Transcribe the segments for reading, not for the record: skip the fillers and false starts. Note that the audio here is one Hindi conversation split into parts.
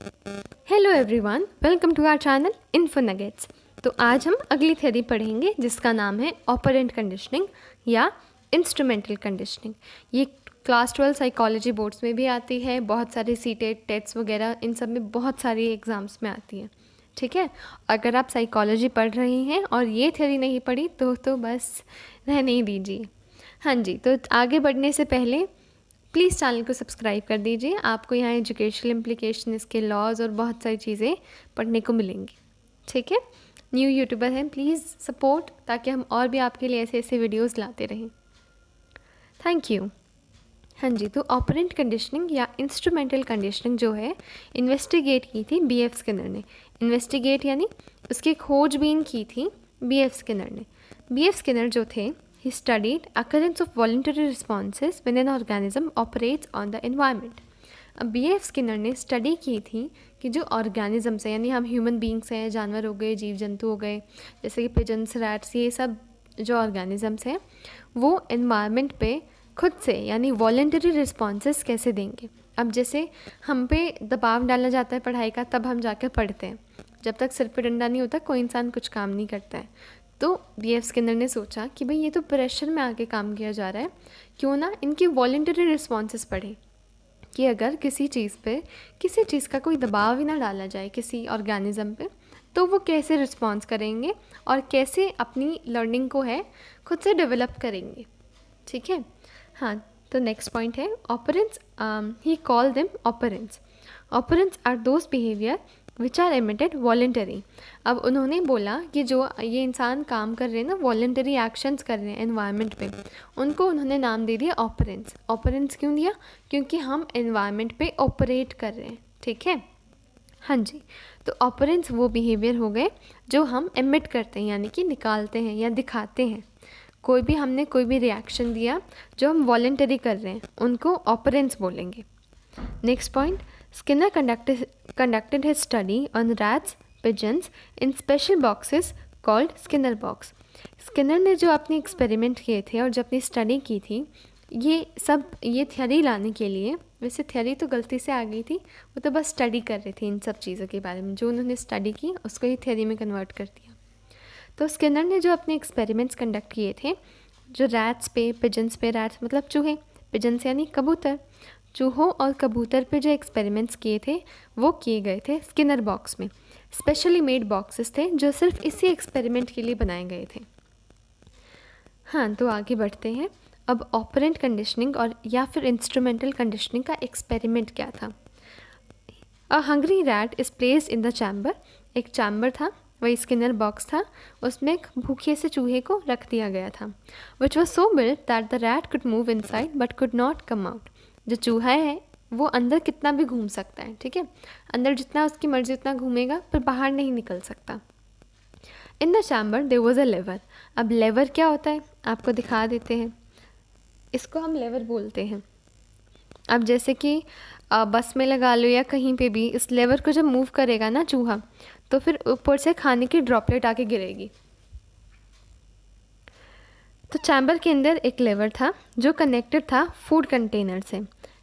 Hello everyone, welcome to our channel info nuggets. तो आज हम अगली थ्योरी पढ़ेंगे जिसका नाम है ऑपरेंट कंडीशनिंग या इंस्ट्रूमेंटल कंडीशनिंग। ये क्लास 12 साइकोलॉजी बोर्ड्स में भी आती है, बहुत सारे सीटेट टेट्स वगैरह इन सब में बहुत सारी एग्ज़ाम्स में आती है। ठीक है, अगर आप साइकोलॉजी पढ़ रही हैं और ये थ्योरी नहीं पढ़ी तो बस रहने ही दीजिए। हाँ जी, तो आगे बढ़ने से पहले प्लीज़ चैनल को सब्सक्राइब कर दीजिए। आपको यहाँ एजुकेशनल इम्प्लीकेशन, इसके लॉज और बहुत सारी चीज़ें पढ़ने को मिलेंगी। ठीक है, न्यू यूट्यूबर हैं, प्लीज़ सपोर्ट, ताकि हम और भी आपके लिए ऐसे ऐसे वीडियोस लाते रहें। Thank you. हाँ जी, तो ऑपरेंट कंडीशनिंग या इंस्ट्रूमेंटल कंडीशनिंग जो है इन्वेस्टिगेट की थी B.F. स्किनर ने। इन्वेस्टिगेट यानी उसकी खोजबीन की थी B.F. स्किनर ने। B.F. स्किनर जो थे, he studied occurrence of voluntary responses when an organism operates on the environment। अब B.F. स्किनर ने स्टडी की थी कि जो ऑर्गेनिजम्स हैं, यानी हम ह्यूमन बींग्स हैं, जानवर हो गए, जीव जंतु हो गए, जैसे कि पिजन्स, रैट्स, ये सब जो ऑर्गेनिजम्स हैं वो एनवायरनमेंट पे खुद से यानी वॉलेंटरी रिस्पॉन्सेस कैसे देंगे। अब जैसे हम पे दबाव डाला जाता है पढ़ाई का, तब हम जाकर पढ़ते हैं। जब तक सिर पे डंडा नहीं होता कोई इंसान कुछ काम नहीं करता है। तो B.F. स्किनर ने सोचा कि भाई ये तो प्रेशर में आके काम किया जा रहा है, क्यों ना इनकी वॉलेंटरी रिस्पॉन्सेस पढ़ें कि अगर किसी चीज़ पे किसी चीज़ का कोई दबाव ही ना डाला जाए किसी ऑर्गेनिज्म पे, तो वो कैसे रिस्पॉन्स करेंगे और कैसे अपनी लर्निंग को है खुद से डेवलप करेंगे। ठीक है, हाँ, तो नेक्स्ट पॉइंट है operants. He call them operants. Operants are those behaviour which are emitted voluntary. अब उन्होंने बोला कि जो ये इंसान काम कर रहे हैं ना, वॉलेंटरी एक्शंस कर रहे हैं एनवायरनमेंट पे, उनको उन्होंने नाम दे दिया ऑपरेंट्स। ऑपरेंट्स क्यों दिया? क्योंकि हम एनवायरनमेंट पे ऑपरेट कर रहे हैं। ठीक है, हाँ जी, तो ऑपरेंट्स वो बिहेवियर हो गए जो हम एमिट करते हैं, यानी कि निकालते हैं या दिखाते हैं। हमने कोई भी रिएक्शन दिया जो हम वॉलेंटरी कर रहे हैं, उनको ऑपरेंट्स बोलेंगे। Next point, Skinner conducted his study on rats, pigeons in special boxes called Skinner box। Skinner ने जो अपने एक्सपेरिमेंट किए थे और जो अपनी स्टडी की थी, ये थ्योरी लाने के लिए, वैसे थ्योरी तो गलती से आ गई थी, वो तो बस स्टडी कर रहे थे इन सब चीज़ों के बारे में। जो उन्होंने स्टडी की उसको ही थ्योरी में कन्वर्ट कर दिया। तो स्किनर ने जो अपने एक्सपेरिमेंट्स कंडक्ट किए थे, जो रैट्स पे, पिजन्स पे, रैट्स मतलब चूहे, पिजन्स यानी कबूतर, चूहों और कबूतर पे जो एक्सपेरिमेंट्स किए थे वो किए गए थे स्किनर बॉक्स में। स्पेशली मेड बॉक्सेस थे जो सिर्फ इसी एक्सपेरिमेंट के लिए बनाए गए थे। हाँ, तो आगे बढ़ते हैं। अब ऑपरेंट कंडीशनिंग और या फिर इंस्ट्रूमेंटल कंडीशनिंग का एक्सपेरिमेंट क्या था। A hungry rat is placed in the chamber. एक चैम्बर था, वही स्किनर बॉक्स था, उसमें एक भूखे से चूहे को रख दिया गया था। Which was so build that the rat could move inside but could not come out. जो चूहा है वो अंदर कितना भी घूम सकता है, ठीक है, अंदर जितना उसकी मर्जी उतना घूमेगा, पर बाहर नहीं निकल सकता। In the chamber there was a lever. अब लेवर क्या होता है आपको दिखा देते हैं, इसको हम लेवर बोलते हैं। अब जैसे कि बस में लगा लो या कहीं पे भी, इस लेवर को जब मूव करेगा ना चूहा, तो फिर ऊपर से खाने की ड्रॉपलेट आके गिरेगी। तो चैम्बर के अंदर एक लेवर था जो कनेक्टेड था फूड कंटेनर से।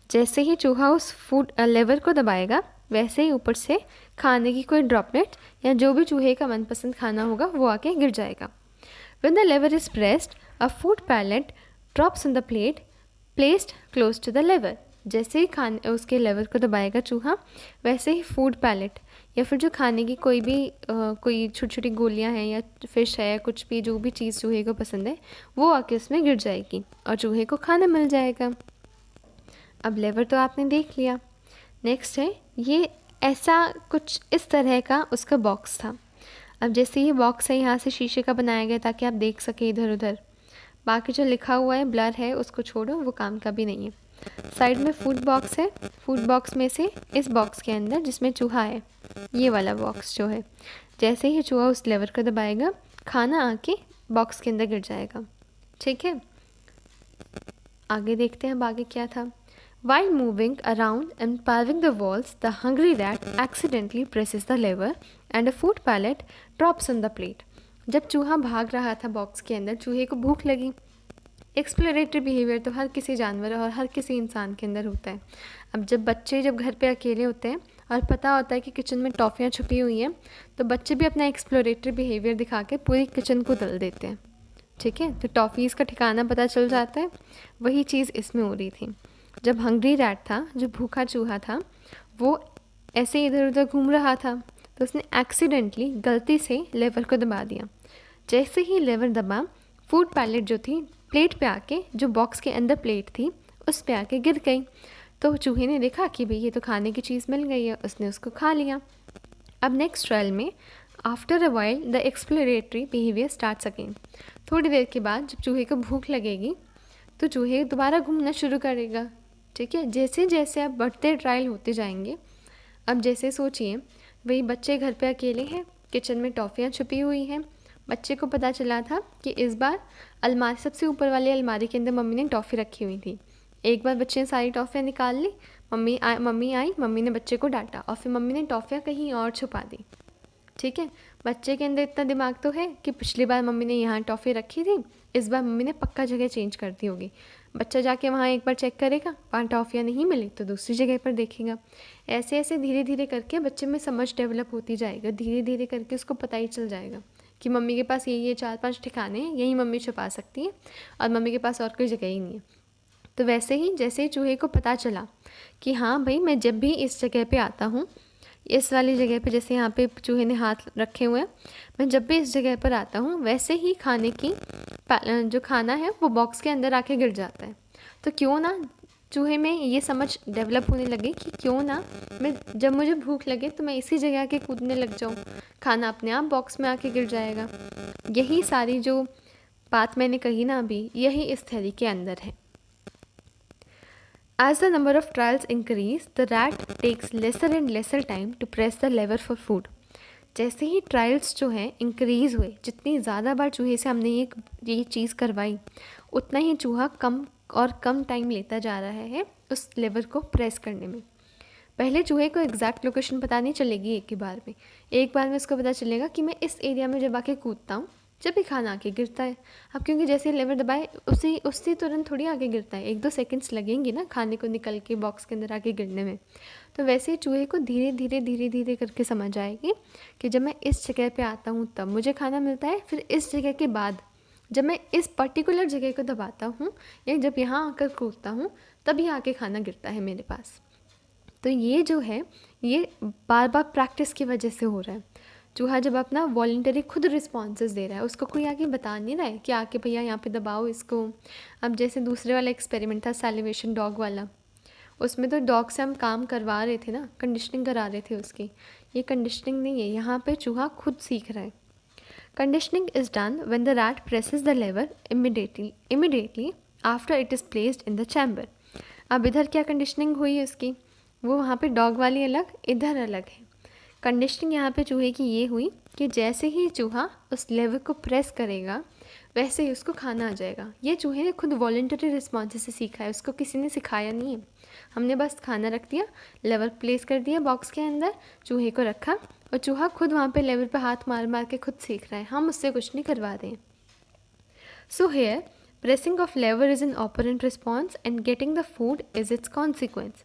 जैसे ही चूहा उस फूड लेवर को दबाएगा, वैसे ही ऊपर से खाने की कोई ड्रॉपलेट या जो भी चूहे का मनपसंद खाना होगा वो आके गिर जाएगा। When the lever is pressed, a food pellet drops on the plate placed close to the lever। जैसे ही खाने उसके लेवर को दबाएगा चूहा, वैसे ही फूड पैलेट या फिर जो खाने की कोई भी कोई छोटी छोटी गोलियां हैं या फिश है या कुछ भी, जो भी चीज़ चूहे को पसंद है, वो आके उसमें गिर जाएगी और चूहे को खाना मिल जाएगा। अब लेवर तो आपने देख लिया। नेक्स्ट है, ये ऐसा कुछ इस तरह का उसका बॉक्स था। अब जैसे ये बॉक्स है, यहाँ से शीशे का बनाया गया ताकि आप देख सकें इधर उधर। बाकी जो लिखा हुआ है ब्लर है, उसको छोड़ो, वो काम का भी नहीं है। साइड में फूड बॉक्स है, फूड बॉक्स में से इस बॉक्स के अंदर जिसमें चूहा है, ये वाला बॉक्स जो है, जैसे ही चूहा उस लेवर को दबाएगा, खाना आके बॉक्स के अंदर गिर जाएगा। ठीक है, आगे देखते हैं अब आगे क्या था। While moving around and paving the walls, the hungry rat accidentally presses the lever and a food pellet drops on the plate। जब चूहा भाग रहा था बॉक्स के अंदर, चूहे को भूख लगी। एक्सप्लोरेटरी बिहेवियर तो हर किसी जानवर और हर किसी इंसान के अंदर होता है। अब जब बच्चे जब घर पे अकेले होते हैं और पता होता है कि किचन में टॉफ़ियाँ छुपी हुई हैं, तो बच्चे भी अपना एक्सप्लोरेटरी बिहेवियर दिखा के पूरी किचन को दल देते हैं। ठीक है, तो टॉफ़ीज़ का ठिकाना पता चल जाता है। वही चीज़ इसमें हो रही थी। जब हंग्री रैट था, जो भूखा चूहा था, वो ऐसे इधर उधर घूम रहा था, तो उसने एक्सीडेंटली गलती से लेवर को दबा दिया। जैसे ही लेवर दबा, फूड पैलेट जो थी प्लेट पे आके, जो बॉक्स के अंदर प्लेट थी उस पे आके गिर गई। तो चूहे ने देखा कि भाई ये तो खाने की चीज़ मिल गई है, उसने उसको खा लिया। अब नेक्स्ट ट्रायल में after a while the exploratory behaviour starts again. थोड़ी देर के बाद जब चूहे को भूख लगेगी तो चूहे दोबारा घूमना शुरू करेगा। ठीक है, जैसे जैसे अब बढ़ते ट्रायल होते जाएंगे। अब जैसे सोचिए, वही बच्चे घर पे अकेले हैं, किचन में टॉफ़ियाँ छुपी हुई हैं। बच्चे को पता चला था कि इस बार अलमारी, सबसे ऊपर वाली अलमारी के अंदर मम्मी ने टॉफ़ी रखी हुई थी। एक बार बच्चे ने सारी टॉफ़ियाँ निकाल ली, मम्मी आई, मम्मी ने बच्चे को डांटा और फिर मम्मी ने टॉफ़ियाँ कहीं और छुपा दी। ठीक है, बच्चे के अंदर इतना दिमाग तो है कि पिछली बार मम्मी ने यहाँ टॉफ़ी रखी थी, इस बार मम्मी ने पक्का जगह चेंज कर दी होगी। बच्चा जाके वहाँ एक बार चेक करेगा, वहाँ टॉफ़ियाँ नहीं मिली तो दूसरी जगह पर देखेगा। ऐसे ऐसे धीरे धीरे करके बच्चे में समझ डेवलप होती जाएगा। धीरे धीरे करके उसको पता ही चल जाएगा कि मम्मी के पास ये 4-5 ठिकाने हैं, यही मम्मी छुपा सकती है और मम्मी के पास और कोई जगह ही नहीं है। तो वैसे ही जैसे ही चूहे को पता चला कि हाँ भाई, मैं जब भी इस जगह पे आता हूँ, इस वाली जगह पे, जैसे यहाँ पे चूहे ने हाथ रखे हुए हैं, मैं जब भी इस जगह पर आता हूँ वैसे ही खाने की जो खाना है वो बॉक्स के अंदर आके गिर जाता है। तो क्यों ना चूहे में ये समझ डेवलप होने लगे कि क्यों ना मैं, जब मुझे भूख लगे तो मैं इसी जगह के कूदने लग जाऊँ, खाना अपने आप बॉक्स में आके गिर जाएगा। यही सारी जो बात मैंने कही ना अभी, यही इस थ्योरी के अंदर है। As the number of trials increase, the rat takes lesser and lesser time to press the lever for food. जैसे ही ट्रायल्स जो हैं इंक्रीज़ हुए, जितनी ज़्यादा बार चूहे से हमने ये चीज़ करवाई, उतना ही चूहा कम और कम टाइम लेता जा रहा है उस लेवर को प्रेस करने में। पहले चूहे को एग्जैक्ट लोकेशन पता नहीं चलेगी एक बार में उसको पता चलेगा कि मैं इस एरिया में जब आके कूदता हूँ, जब भी खाना आके गिरता है। अब क्योंकि जैसे लेवर दबाए उससे तुरंत थोड़ी आगे गिरता है, 1-2 सेकंड्स लगेंगे ना खाने को निकल के बॉक्स के अंदर आके गिरने में। तो वैसे ही चूहे को धीरे धीरे करके समझ आएगी कि जब मैं इस जगह पे आता हूँ तब मुझे खाना मिलता है, फिर इस जगह के बाद जब मैं इस पर्टिकुलर जगह को दबाता हूँ या जब यहाँ आकर कूदता हूँ तभी आके खाना गिरता है मेरे पास। तो ये जो है, ये बार बार प्रैक्टिस की वजह से हो रहा है। चूहा जब अपना वॉलंटरी खुद रिस्पॉन्सेस दे रहा है, उसको कोई आके बता नहीं रहा है कि आके भैया यहाँ पे दबाओ इसको। अब जैसे दूसरे वाला एक्सपेरिमेंट था सैलिवेशन डॉग वाला, उसमें तो डॉग से हम काम करवा रहे थे ना, कंडीशनिंग करा रहे थे उसकी। ये कंडीशनिंग नहीं है, यहाँ पे चूहा खुद सीख रहा है। Conditioning is done when the rat presses the lever immediately after it is placed in the chamber. अब इधर क्या कंडीशनिंग हुई उसकी, वो वहाँ पे डॉग वाली अलग, इधर अलग है। कंडीशनिंग यहाँ पे चूहे की ये हुई कि जैसे ही चूहा उस लेवर को प्रेस करेगा वैसे ही उसको खाना आ जाएगा। ये चूहे ने खुद वॉलंटरी रिस्पॉन्स से सीखा है, उसको किसी ने सिखाया नहीं है। हमने बस खाना रख दिया, लेवर प्लेस कर दिया बॉक्स के अंदर, चूहे को रखा और चूहा खुद वहाँ पे लेवर पे हाथ मार मार के खुद सीख रहा है, हम उससे कुछ नहीं करवा रहे हैं। So here pressing of lever is an operant response and getting the food is its consequence.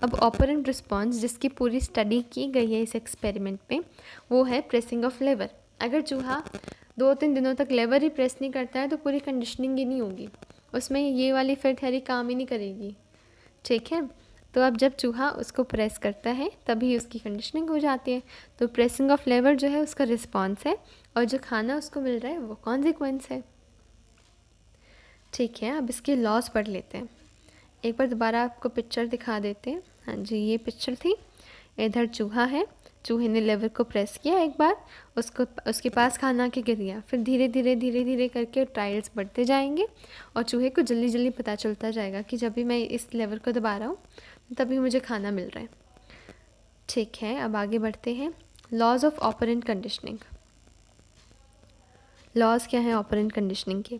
अब operant response जिसकी पूरी स्टडी की गई है इस एक्सपेरिमेंट में, वो है प्रेसिंग ऑफ लेवर। अगर चूहा 2-3 दिनों तक लेवर ही प्रेस नहीं करता है तो पूरी कंडीशनिंग ही नहीं होगी, उसमें ये वाली फिर थ्योरी काम ही नहीं करेगी। ठीक है, तो अब जब चूहा उसको प्रेस करता है तभी उसकी कंडीशनिंग हो जाती है। तो प्रेसिंग ऑफ लेवर जो है उसका रिस्पॉन्स है और जो खाना उसको मिल रहा है वो कॉन्सिक्वेंस है। ठीक है, अब इसके लॉस पढ़ लेते हैं। एक बार दोबारा आपको पिक्चर दिखा देते हैं। हाँ जी, ये पिक्चर थी, इधर चूहा है, चूहे ने लेवर को प्रेस किया एक बार, उसके पास खाना के गिर गया। फिर धीरे धीरे करके ट्रायल्स बढ़ते जाएंगे और चूहे को जल्दी जल्दी पता चलता जाएगा कि जब भी मैं इस लेवर को दबा रहा हूँ तभी मुझे खाना मिल रहा है। ठीक है, अब आगे बढ़ते हैं। Laws of operant conditioning. Laws क्या है ऑपरेंट कंडीशनिंग के?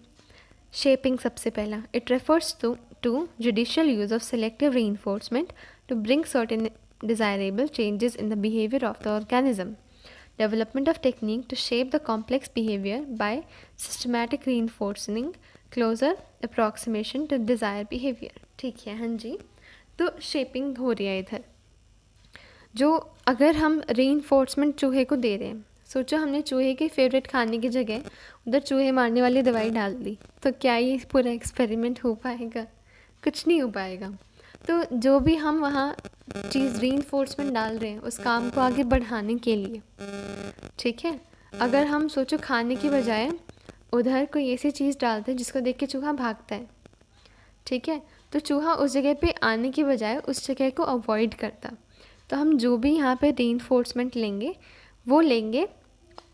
शेपिंग सबसे पहला, it refers to judicial use of selective reinforcement to bring certain desirable changes in the behavior of the organism. Development of technique to shape the complex behavior by systematic reinforcing closer approximation to desired behavior. ठीक है, हाँ जी, तो शेपिंग हो रही है इधर। जो अगर हम रीइंफोर्समेंट चूहे को दे रहे हैं, सोचो हमने चूहे के फेवरेट खाने की जगह उधर चूहे मारने वाली दवाई डाल दी, तो क्या ये पूरा एक्सपेरिमेंट हो पाएगा? कुछ नहीं हो पाएगा। तो जो भी हम वहाँ चीज़ रीइंफोर्समेंट डाल रहे हैं उस काम को आगे बढ़ाने के लिए, ठीक है, अगर हम सोचो खाने की बजाय उधर कोई ऐसी चीज़ डालते हैं जिसको देख के चूहा भागता है, ठीक है, तो चूहा उस जगह पे आने की बजाय उस जगह को अवॉइड करता। तो हम जो भी यहाँ पे रीइंफोर्समेंट लेंगे वो लेंगे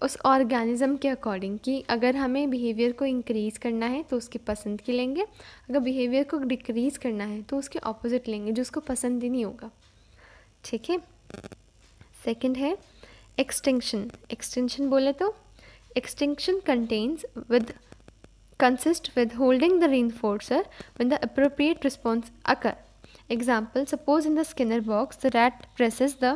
उस ऑर्गेनिज्म के अकॉर्डिंग, कि अगर हमें बिहेवियर को इंक्रीज़ करना है तो उसकी पसंद की लेंगे, अगर बिहेवियर को डिक्रीज़ करना है तो उसके ऑपोजिट लेंगे जो उसको पसंद ही नहीं होगा, ठीक है। सेकंड है एक्सटिंक्शन। एक्सटिंक्शन बोले तो extinction consist with holding the reinforcer when the appropriate response occur. Example, suppose in the Skinner box the rat presses the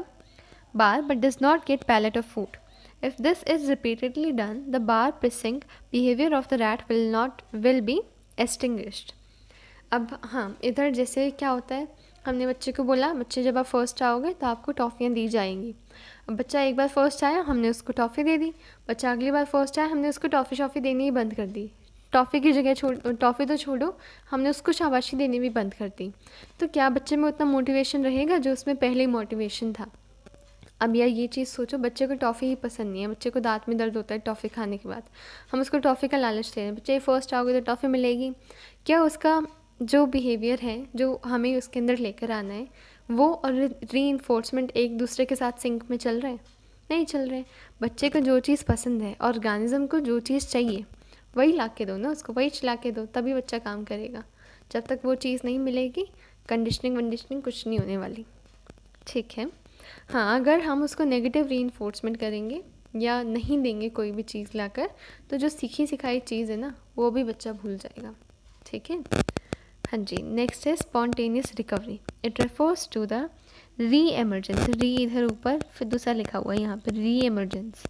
bar but does not get pellet of food. If this is repeatedly done, the bar pressing behavior of the rat will be extinguished. अब हाँ, इधर जैसे क्या होता है, हमने बच्चे को बोला बच्चे जब आप फर्स्ट आओगे तो आपको टॉफ़ियाँ दी जाएंगी। अब बच्चा एक बार फर्स्ट आया, हमने उसको टॉफ़ी दे दी, बच्चा अगली बार फर्स्ट आया, हमने उसको टॉफ़ी देनी ही बंद कर दी। टॉफ़ी की जगह टॉफ़ी तो छोड़ो, हमने उसको शाबाशी देनी भी बंद कर दी। तो क्या बच्चे में उतना मोटिवेशन रहेगा जो उसमें पहले ही मोटिवेशन था? अब यार ये चीज़ सोचो, बच्चे को टॉफ़ी ही पसंद नहीं है, बच्चे को दांत में दर्द होता है टॉफ़ी खाने के बाद, हम उसको टॉफ़ी का लालच दे रहे हैं, बच्चे फर्स्ट आओगे तो टॉफ़ी मिलेगी। क्या उसका जो बिहेवियर है जो हमें उसके अंदर लेकर आना है वो और रीइंफोर्समेंट एक दूसरे के साथ सिंक में चल रहे हैं? नहीं चल रहे। बच्चे को जो चीज़ पसंद है, ऑर्गेनिज्म को जो चीज़ चाहिए वही ला के दो ना, उसको वही चला के दो, तभी बच्चा काम करेगा। जब तक वो चीज़ नहीं मिलेगी कंडीशनिंग कुछ नहीं होने वाली, ठीक है। हाँ, अगर हम उसको नेगेटिव रीइंफोर्समेंट करेंगे या नहीं देंगे कोई भी चीज़ लाकर, तो जो सीखी सिखाई चीज़ है ना वो भी बच्चा भूल जाएगा, ठीक है। हाँ जी, नेक्स्ट है spontaneous recovery. It refers to the re emergence, re इधर ऊपर फिर दूसरा लिखा हुआ है यहाँ पर, री emergence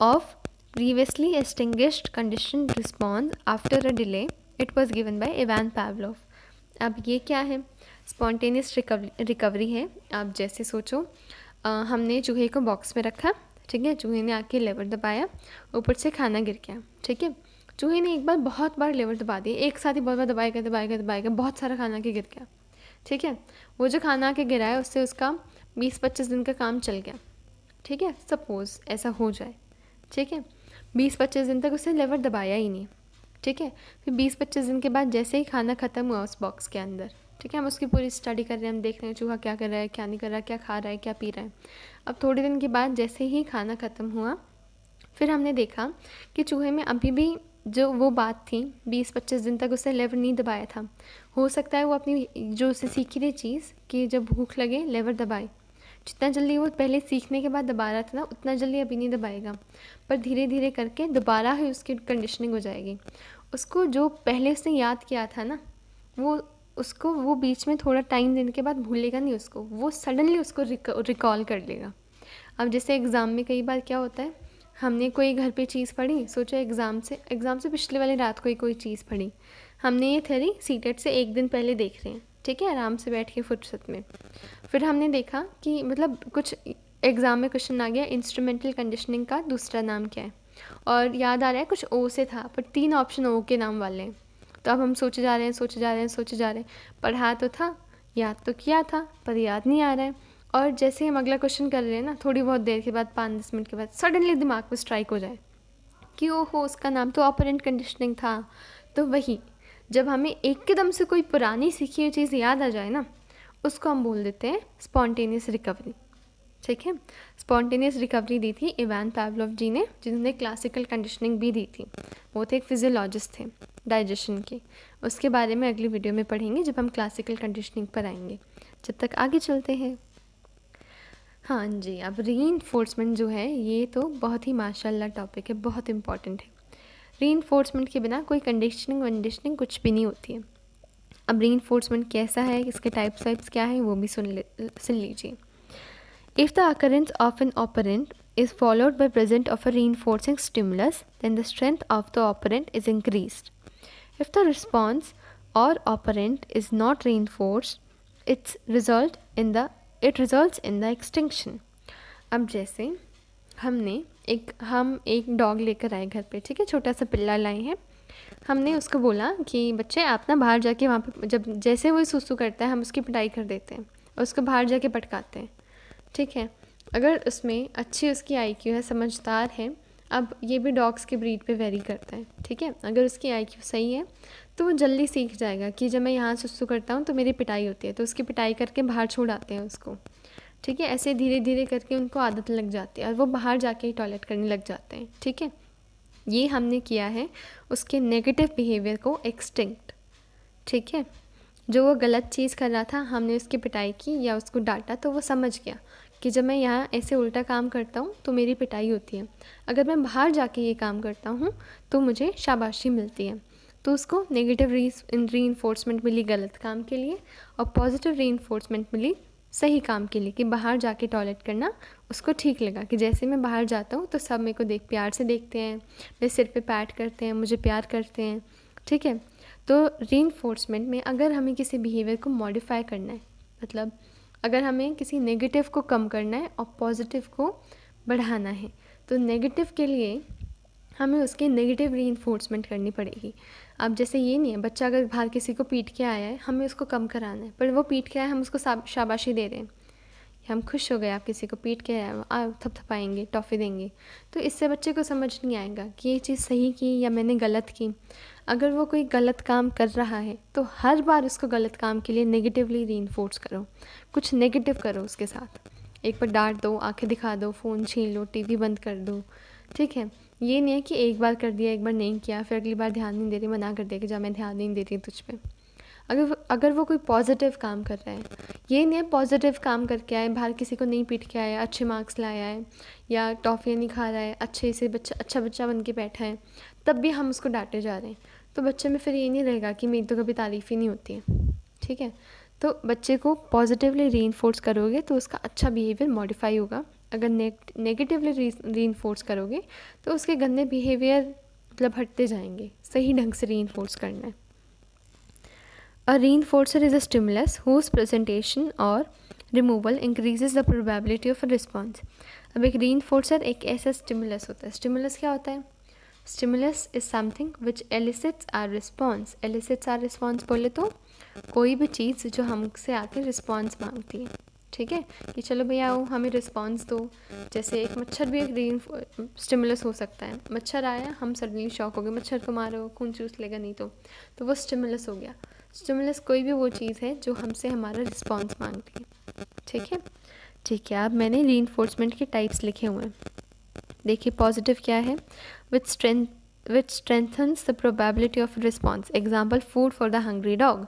of previously extinguished conditioned response after a delay. It was given by Ivan Pavlov. अब ये क्या है? स्पॉन्टेनियस रिकवरी है। आप जैसे सोचो, हमने चूहे को बॉक्स में रखा, ठीक है, चूहे ने आके लेवर दबाया, ऊपर से खाना गिर गया, ठीक है, चूहे ने एक बार बहुत बार लेवर दबा दिया, एक साथ ही बहुत बार दबाएगा, बहुत सारा खाना के गिर गया, ठीक है, वो जो खाना के गिरा है उससे उसका 20-25 दिन का काम चल गया, ठीक है, सपोज़ ऐसा हो जाए, ठीक है, 20-25 दिन तक उसने लेवर दबाया ही नहीं, ठीक है, फिर 20-25 दिन के बाद जैसे ही खाना ख़त्म हुआ उस बॉक्स के अंदर, ठीक है, हम उसकी पूरी स्टडी कर रहे हैं, हम देख रहे हैं चूहा क्या कर रहा है, क्या नहीं कर रहा है, क्या खा रहा है, क्या पी रहा है। अब थोड़े दिन के बाद जैसे ही खाना ख़त्म हुआ, फिर हमने देखा कि चूहे में अभी भी जो वो बात थी, 20-25 दिन तक उसने लेवर नहीं दबाया था। हो सकता है वो अपनी जो उसे सीखी थी चीज़ कि जब भूख लगे लेवर दबाए, जितना जल्दी वो पहले सीखने के बाद दबा रहा था ना उतना जल्दी अभी नहीं दबाएगा, पर धीरे धीरे करके दोबारा ही उसकी कंडीशनिंग हो जाएगी। उसको जो पहले उसने याद किया था ना उसको वो बीच में थोड़ा टाइम देने के बाद भूलेगा नहीं, उसको वो सडनली उसको रिकॉल कर लेगा। अब जैसे एग्ज़ाम में कई बार क्या होता है, हमने कोई घर पे चीज़ पढ़ी, सोचो एग्ज़ाम से पिछले वाली रात को ही कोई चीज़ पढ़ी, हमने ये थ्योरी सीटेट से एक दिन पहले देख रहे हैं, ठीक है, आराम से बैठ के फुर्सत में, फिर हमने देखा कि मतलब कुछ एग्ज़ाम में क्वेश्चन आ गया इंस्ट्रूमेंटल कंडीशनिंग का दूसरा नाम क्या है, और याद आ रहा है कुछ ओ से था, पर 3 ऑप्शन ओ के नाम वाले हैं। तो अब हम सोचे जा रहे हैं, पढ़ा तो था, याद तो किया था, पर याद नहीं आ रहा है। और जैसे हम अगला क्वेश्चन कर रहे हैं ना, थोड़ी बहुत देर के बाद 5-10 मिनट के बाद सडनली दिमाग में स्ट्राइक हो जाए कि ओहो उसका नाम तो ऑपरेंट कंडीशनिंग था। तो वही जब हमें एकदम से कोई पुरानी सीखी हुई चीज़ याद आ जाए ना, उसको हम बोल देते हैं स्पॉन्टेनियस रिकवरी, ठीक है। स्पॉन्टेनियस रिकवरी दी थी इवान पावलोव जी ने, जिन्होंने क्लासिकल कंडीशनिंग भी दी थी। वो थे एक फिजियोलॉजिस्ट थे डाइजेशन के। उसके बारे में अगली वीडियो में पढ़ेंगे जब हम क्लासिकल कंडीशनिंग पर आएंगे। जब तक आगे चलते हैं। हाँ जी, अब रीइंफोर्समेंट जो है ये तो बहुत ही माशाल्लाह टॉपिक है, बहुत इंपॉर्टेंट है। रीइंफोर्समेंट के बिना कोई कंडीशनिंग कुछ भी नहीं होती है। अब रीइंफोर्समेंट कैसा है, इसके टाइप्स क्या है वो भी सुन लीजिए। If the occurrence of an operand is followed by presence of a reinforcing stimulus, then the strength of the operand is increased. If the response or operand is not reinforced, its result in the it results in the extinction. अब जैसे हम एक डॉग लेकर आए घर पे, ठीक है, छोटा सा पिल्ला लाए हैं। हमने उसको बोला कि बच्चे आप ना बाहर जाके वहाँ पे जब जैसे वो सुसु करता है हम उसकी पिटाई कर देते हैं और उसको बाहर जाके पटकाते हैं, ठीक है। अगर उसमें अच्छी उसकी आईक्यू है, समझदार है, अब ये भी डॉग्स के ब्रीड पे वेरी करता है, ठीक है। अगर उसकी आईक्यू सही है तो वो जल्दी सीख जाएगा कि जब मैं यहाँ सुसु करता हूँ तो मेरी पिटाई होती है, तो उसकी पिटाई करके बाहर छोड़ आते हैं उसको, ठीक है। ऐसे धीरे धीरे करके उनको आदत लग जाती है और वो बाहर जाके ही टॉयलेट करने लग जाते हैं, ठीक है। ये हमने किया है उसके नेगेटिव बिहेवियर को एक्सटिंक्ट, ठीक है। जो वो गलत चीज़ कर रहा था, हमने उसकी पिटाई की या उसको डांटा तो वो समझ गया कि जब मैं यहाँ ऐसे उल्टा काम करता हूँ तो मेरी पिटाई होती है, अगर मैं बाहर जाके ये काम करता हूँ तो मुझे शाबाशी मिलती है। तो उसको नेगेटिव रीइंफोर्समेंट मिली गलत काम के लिए और पॉजिटिव रीइंफोर्समेंट मिली सही काम के लिए, कि बाहर जाके टॉयलेट करना उसको ठीक लगा, कि जैसे मैं बाहर जाता हूँ तो सब मेरे को प्यार से देखते हैं, मेरे सिर पे पैट करते हैं, मुझे प्यार करते हैं, ठीक है। तो रीइंफोर्समेंट में अगर हमें किसी बिहेवियर को मॉडिफाई करना है, मतलब अगर हमें किसी नेगेटिव को कम करना है और पॉजिटिव को बढ़ाना है, तो नेगेटिव के लिए हमें उसकी नेगेटिव रीइंफोर्समेंट करनी पड़ेगी। अब जैसे ये नहीं है, बच्चा अगर बाहर किसी को पीट के आया है, हमें उसको कम कराना है, पर वो पीट के आया है, हम उसको शाबाशी दे रहे हैं, हम खुश हो गए आप किसी को पीट के आया, थपथपाएंगे, टॉफ़ी देंगे, तो इससे बच्चे को समझ नहीं आएगा कि ये चीज़ सही की या मैंने गलत की। अगर वो कोई गलत काम कर रहा है तो हर बार उसको गलत काम के लिए नेगेटिवली रीइंफोर्स करो, कुछ नेगेटिव करो उसके साथ। एक बार डांट दो, आंखें दिखा दो, फ़ोन छीन लो, टीवी बंद कर दो, ठीक है। ये नहीं है कि एक बार कर दिया, एक बार नहीं किया, फिर अगली बार ध्यान नहीं दे रही, मना कर दिया कि जा मैं ध्यान नहीं दे रही तुझ पे। अगर वो कोई पॉजिटिव काम कर रहा है, ये नहीं है पॉजिटिव काम करके आए, बाहर किसी को नहीं पीट के आया, अच्छे मार्क्स लाया है या टॉफ़ियाँ नहीं खा रहा है, अच्छे से अच्छा बच्चा बन के बैठा है, तब भी हम उसको डांटे जा रहे हैं, तो बच्चे में फिर ये नहीं रहेगा कि मेरी तो कभी तारीफ़ ही नहीं होती है, ठीक है। तो बच्चे को पॉजिटिवली रीइंफोर्स करोगे तो उसका अच्छा बिहेवियर मॉडिफाई होगा। अगर नेगेटिवली रीइंफोर्स करोगे तो उसके गंदे बिहेवियर मतलब हटते जाएंगे। सही ढंग से रीइंफोर्स करना है। A reinforcer is a stimulus whose presentation or removal increases the probability of a response. अब एक reinforcer एक ऐसा stimulus होता है। stimulus क्या होता है? stimulus is something which elicits our response. elicits our response बोले तो कोई भी चीज़ जो हमसे आके रिस्पॉन्स मांगती है, ठीक है, कि चलो भैया आओ हमें रिस्पॉन्स दो। जैसे एक मच्छर भी एक स्टिमुलस हो सकता है। मच्छर आया, हम सडनली शॉक हो गए, मच्छर को मारो खून चूस लेगा नहीं तो वो स्टिमुलस हो गया। स्टिमुलस कोई भी वो चीज़ है जो हमसे हमारा रिस्पॉन्स मांगती है, ठीक है। अब मैंने रीइंफोर्समेंट के टाइप्स लिखे हुए हैं। देखिए पॉजिटिव क्या है, which strengthens the probability of response. Example, food for the hungry dog.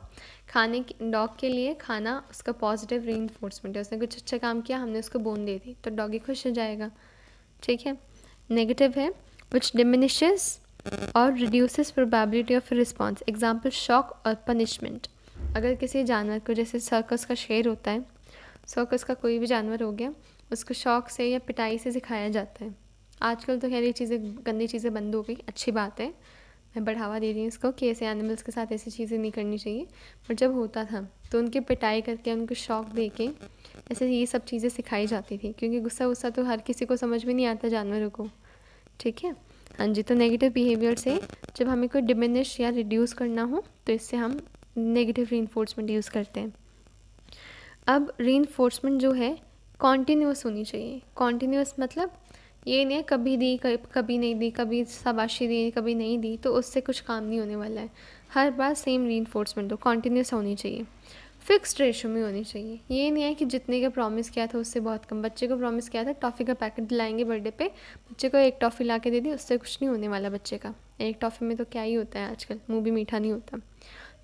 Dog के लिए खाना उसका पॉजिटिव रीइंफोर्समेंट है। उसने कुछ अच्छा काम किया, हमने उसको बोन दे दी तो डॉगी खुश हो जाएगा, ठीक है। नेगेटिव है विच डिमिनिशेस और reduces probability of response. Example, shock और पनिशमेंट। अगर किसी जानवर को, जैसे सर्कस का शेर होता है, सर्कस का कोई भी जानवर हो गया, उसको शॉक से या पिटाई से सिखाया जाता है। आजकल तो खैर ये चीज़ें, गंदी चीज़ें बंद हो गई, अच्छी बात है, मैं बढ़ावा दे रही हूँ इसको कि ऐसे एनिमल्स के साथ ऐसी चीज़ें नहीं करनी चाहिए। पर जब होता था तो उनकी पिटाई करके, उनको शॉक दे के ऐसे ये सब चीज़ें सिखाई जाती थी, क्योंकि गुस्सा तो हर किसी को समझ में नहीं आता जानवरों को, ठीक है। हाँ जी, तो नेगेटिव बिहेवियर से जब हमें कोई डिमिनिश या रिड्यूस करना हो तो इससे हम नेगेटिव रीइंफोर्समेंट यूज़ करते हैं। अब रीइंफोर्समेंट जो है कॉन्टीन्यूस होनी चाहिए। कॉन्टीन्यूस मतलब ये नहीं है कभी दी कभी नहीं दी, कभी शाबाशी दी कभी नहीं दी, तो उससे कुछ काम नहीं होने वाला है। हर बार सेम रीइंफोर्समेंट हो, कॉन्टीन्यूस होनी चाहिए, फिक्स्ड रेशो में होनी चाहिए। ये नहीं है कि जितने का प्रॉमिस किया था उससे बहुत कम। बच्चे को प्रॉमिस किया था टॉफ़ी का पैकेट दिलाएंगे बर्थडे पे, बच्चे को एक टॉफ़ी ला के दे दी, उससे कुछ नहीं होने वाला बच्चे का। एक टॉफ़ी में तो क्या ही होता है आजकल, मुँह भी मीठा नहीं होता।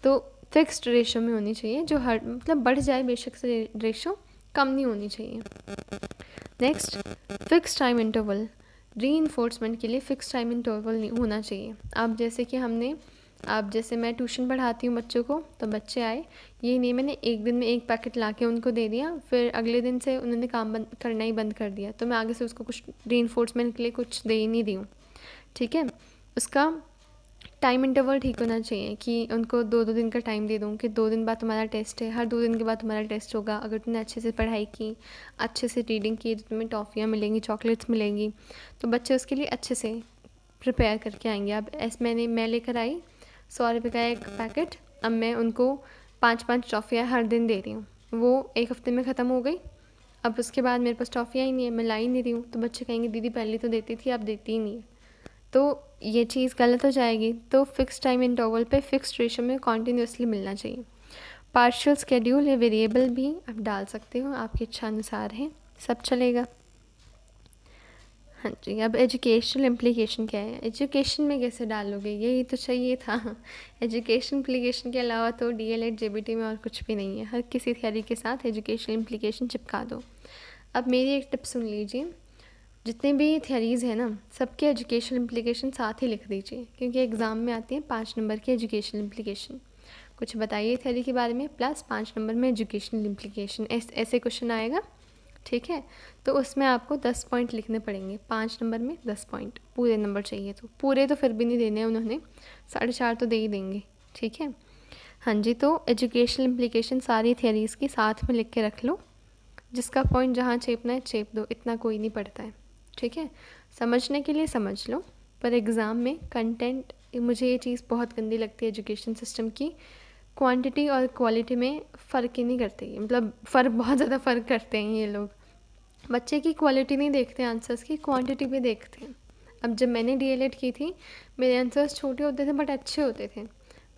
तो फिक्स्ड रेशो में होनी चाहिए, जो हर मतलब बढ़ जाए बेशक से रेशो, कम नहीं होनी चाहिए। Next, fix time interval. Reinforcement के लिए फिक्स टाइम इंटरवल नहीं होना चाहिए। अब जैसे मैं ट्यूशन पढ़ाती हूँ बच्चों को, तो बच्चे आए, ये नहीं मैंने एक दिन में एक पैकेट ला के उनको दे दिया, फिर अगले दिन से उन्होंने काम करना ही बंद कर दिया, तो मैं आगे से उसको कुछ रीइंफोर्समेंट के लिए कुछ दे ही नहीं दी हूँ, ठीक है। उसका टाइम इंटरवल ठीक होना चाहिए कि उनको 2-2 दिन का टाइम दे दूँ कि 2 दिन बाद तुम्हारा टेस्ट है, हर 2 दिन के बाद तुम्हारा टेस्ट होगा। अगर तुमने अच्छे से पढ़ाई की, अच्छे से रीडिंग की, तो तुम्हें टॉफ़ियाँ मिलेंगी, चॉकलेट्स मिलेंगी। तो बच्चे उसके लिए अच्छे से प्रिपेयर करके आएंगे। अब मैं लेकर आई 100 रुपये का एक पैकेट, अब मैं उनको 5-5 टॉफ़ियाँ हर दिन दे रही हूँ। वो एक हफ़्ते में ख़त्म हो गई। अब उसके बाद मेरे पास टॉफ़ियाँ ही नहीं है, मैं ला ही नहीं रही हूँ। तो बच्चे कहेंगे दीदी पहले तो देती थी, अब देती ही नहीं है। तो ये चीज़ गलत हो जाएगी। तो फिक्स टाइम इंटरवल पे फिक्स रेशो में कॉन्टीन्यूसली मिलना चाहिए। पार्शियल स्केड्यूल या वेरिएबल भी आप डाल सकते हो, आपकी इच्छा अनुसार है, सब चलेगा। हाँ जी, अब एजुकेशनल इम्प्लीकेशन क्या है, एजुकेशन में कैसे डालोगे, यही तो चाहिए था। एजुकेशन इम्प्लीकेशन के अलावा तो डीएलएड जेबीटी में और कुछ भी नहीं है। हर किसी थियरी के साथ एजुकेशनल इम्प्लीकेशन चिपका दो। अब मेरी एक टिप सुन लीजिए, जितने भी थियरीज़ हैं ना, सबके एजुकेशनल इम्प्लीकेशन साथ ही लिख दीजिए, क्योंकि एग्ज़ाम में आती हैं 5 नंबर की एजुकेशनल इम्प्लीकेशन। कुछ बताइए थियरी के बारे में प्लस 5 नंबर में एजुकेशनल इम्प्लीकेशन, ऐसे क्वेश्चन आएगा। ठीक है, तो उसमें आपको 10 पॉइंट लिखने पड़ेंगे। 5 नंबर में 10 पॉइंट, पूरे नंबर चाहिए तो पूरे तो फिर भी नहीं देने हैं उन्होंने, 4.5 तो दे ही देंगे। ठीक है, हाँ जी, तो एजुकेशनल इम्प्लीकेशन सारी थियरीज़ की साथ में लिख के रख लो। जिसका पॉइंट जहाँ चेपना है चेप दो, इतना कोई नहीं पढ़ता है। ठीक है, समझने के लिए समझ लो, पर एग्ज़ाम में कंटेंट, मुझे ये चीज़ बहुत गंदी लगती है एजुकेशन सिस्टम की, क्वांटिटी और क्वालिटी में फ़र्क ही नहीं करते। मतलब फ़र्क, बहुत ज़्यादा फ़र्क करते हैं ये लोग। बच्चे की क्वालिटी नहीं देखते आंसर्स की, क्वांटिटी पे देखते हैं। अब जब मैंने डीएलएड की थी, मेरे आंसर्स छोटे होते थे बट अच्छे होते थे।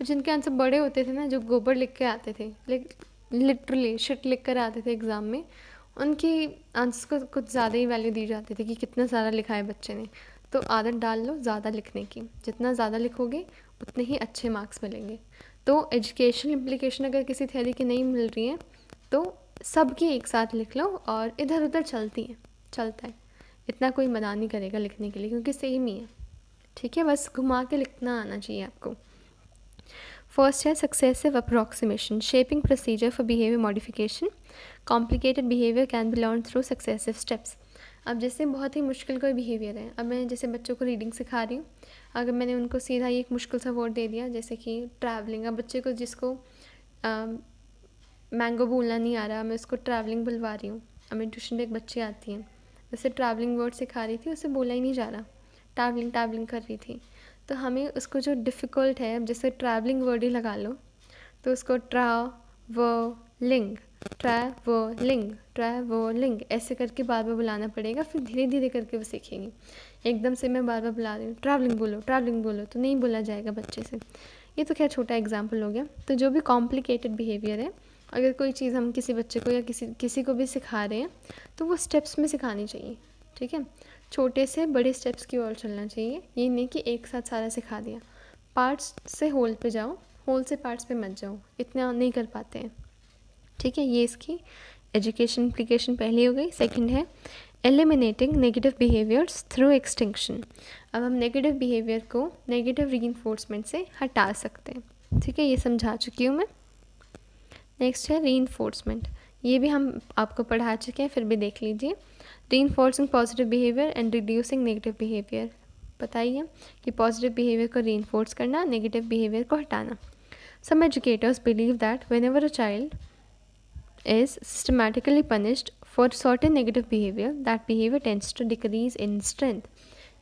जिनके आंसर बड़े होते थे ना, जो गोबर लिख के आते थे, लिटरली शिट लिख कर आते थे एग्ज़ाम में, उनकी आंसर्स को कुछ ज़्यादा ही वैल्यू दी जाती थी कि कितना सारा लिखा है बच्चे ने। तो आदत डाल लो ज़्यादा लिखने की, जितना ज़्यादा लिखोगे उतने ही अच्छे मार्क्स मिलेंगे। तो एजुकेशनल इम्प्लीकेशन अगर किसी थियरी की नहीं मिल रही है तो सबकी एक साथ लिख लो, और इधर उधर चलता है, इतना कोई मना नहीं करेगा लिखने के लिए, क्योंकि सेम ही है। ठीक है, बस घुमा के लिखना आना चाहिए आपको। फर्स्ट है successive approximation, shaping procedure for behaviour modification. Complicated behaviour can be learn through successive steps. अब जैसे बहुत ही मुश्किल कोई बिहेवियर है, अब मैं जैसे बच्चों को रीडिंग सिखा रही हूँ, अगर मैंने उनको सीधा ही एक मुश्किल सा वर्ड दे दिया, जैसे कि ट्रैवलिंग, अब बच्चे को जिसको मैंगो बोलना नहीं आ रहा, मैं उसको ट्रैवलिंग बुलवा रही हूँ। अब मेरी ट्यूशन पे एक बच्ची आती है, जैसे ट्रैवलिंग वर्ड सिखा रही थी, उसे बोला ही नहीं जा रहा, ट्रैवलिंग कर रही थी। तो हमें उसको जो डिफ़िकल्ट है, अब जैसे ट्रैवलिंग वर्ड ही लगा लो, तो उसको ट्रैवलिंग ऐसे करके बार बार बुलाना पड़ेगा, फिर धीरे धीरे करके वो सीखेंगे। एकदम से मैं बार बार बुला रही हूँ ट्रैवलिंग बोलो तो नहीं बोला जाएगा बच्चे से। ये तो क्या छोटा एग्जाम्पल हो गया। तो जो भी कॉम्प्लिकेटेड बिहेवियर है, अगर कोई चीज़ हम किसी बच्चे को या किसी को भी सिखा रहे हैं, तो वो स्टेप्स में सिखानी चाहिए। ठीक है, छोटे से बड़े स्टेप्स की ओर चलना चाहिए, ये नहीं कि एक साथ सारा सिखा दिया। पार्ट्स से होल पे जाओ, होल से पार्ट्स पे मत जाओ, इतना नहीं कर पाते हैं। ठीक है, ये इसकी एजुकेशन इम्प्लीकेशन पहली हो गई। सेकंड है eliminating negative behaviours through extinction. अब हम नेगेटिव बिहेवियर को नेगेटिव रीइंफोर्समेंट से हटा सकते हैं। ठीक है, ये समझा चुकी हूँ मैं। नेक्स्ट है रीइंफोर्समेंट, ये भी हम आपको पढ़ा चुके हैं, फिर भी देख लीजिए। Reinforcing positive behaviour and reducing negative behaviour. बताइए कि पॉजिटिव बिहेवियर को रीइंफोर्स करना, नेगेटिव बिहेवियर को हटाना। Some educators believe that whenever a child is systematically punished for certain negative behavior, that behavior tends to decrease in strength.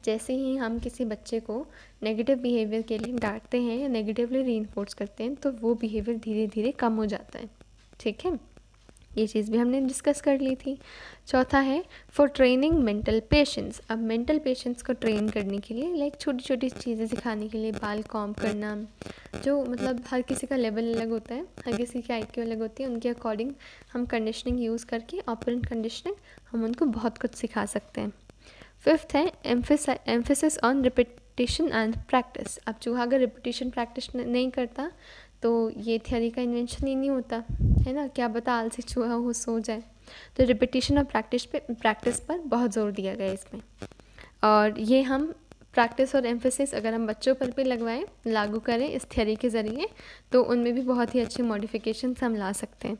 जैसे ही हम किसी बच्चे को नेगेटिव बिहेवियर के लिए डांटते हैं या नेगेटिवली रीइंफोर्स करते हैं, तो वो बिहेवियर धीरे धीरे कम हो जाता है। ठीक है, ये चीज़ भी हमने डिस्कस कर ली थी। चौथा है फॉर ट्रेनिंग मेंटल पेशेंस। अब मेंटल पेशेंस को ट्रेन करने के लिए, लाइक छोटी छोटी चीज़ें सिखाने के लिए, बाल कॉम्ब करना, जो मतलब हर किसी का लेवल अलग होता है, हर किसी की IQ अलग होती है, उनके अकॉर्डिंग हम कंडीशनिंग यूज़ करके, ऑपरेंट कंडीशनिंग, हम उनको बहुत कुछ सिखा सकते हैं। फिफ्थ है emphasis on repetition and practice. अब चूहा अगर रिपीटिशन प्रैक्टिस नहीं करता तो ये थियरी का इन्वेंशन ही नहीं होता है ना, क्या पता आलसी चूहा हो सो जाए। तो रिपीटिशन और प्रैक्टिस पर बहुत ज़ोर दिया गया इसमें, और ये हम प्रैक्टिस और एम्फेसिस अगर हम बच्चों पर भी लगवाएं, लागू करें इस थियरी के ज़रिए, तो उनमें भी बहुत ही अच्छे मॉडिफिकेशंस हम ला सकते हैं।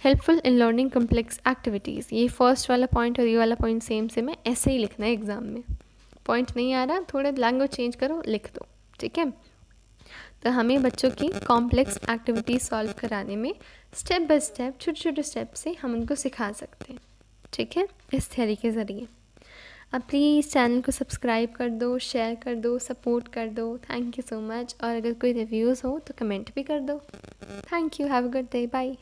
Helpful in learning complex activities, ये फर्स्ट वाला पॉइंट और ये वाला पॉइंट सेम से मैं ऐसे ही लिखना है एग्ज़ाम में। पॉइंट नहीं आ रहा, थोड़ा लैंग्वेज चेंज करो, लिख दो। ठीक है, तो हमें बच्चों की कॉम्प्लेक्स एक्टिविटीज़ सॉल्व कराने में स्टेप बाय स्टेप, छोटे छोटे स्टेप से हम उनको सिखा सकते हैं, ठीक है, इस थियरी के ज़रिए। अब प्लीज़ चैनल को सब्सक्राइब कर दो, शेयर कर दो, सपोर्ट कर दो। Thank you so much. और अगर कोई रिव्यूज़ हो तो कमेंट भी कर दो। Thank you, have a good day, bye.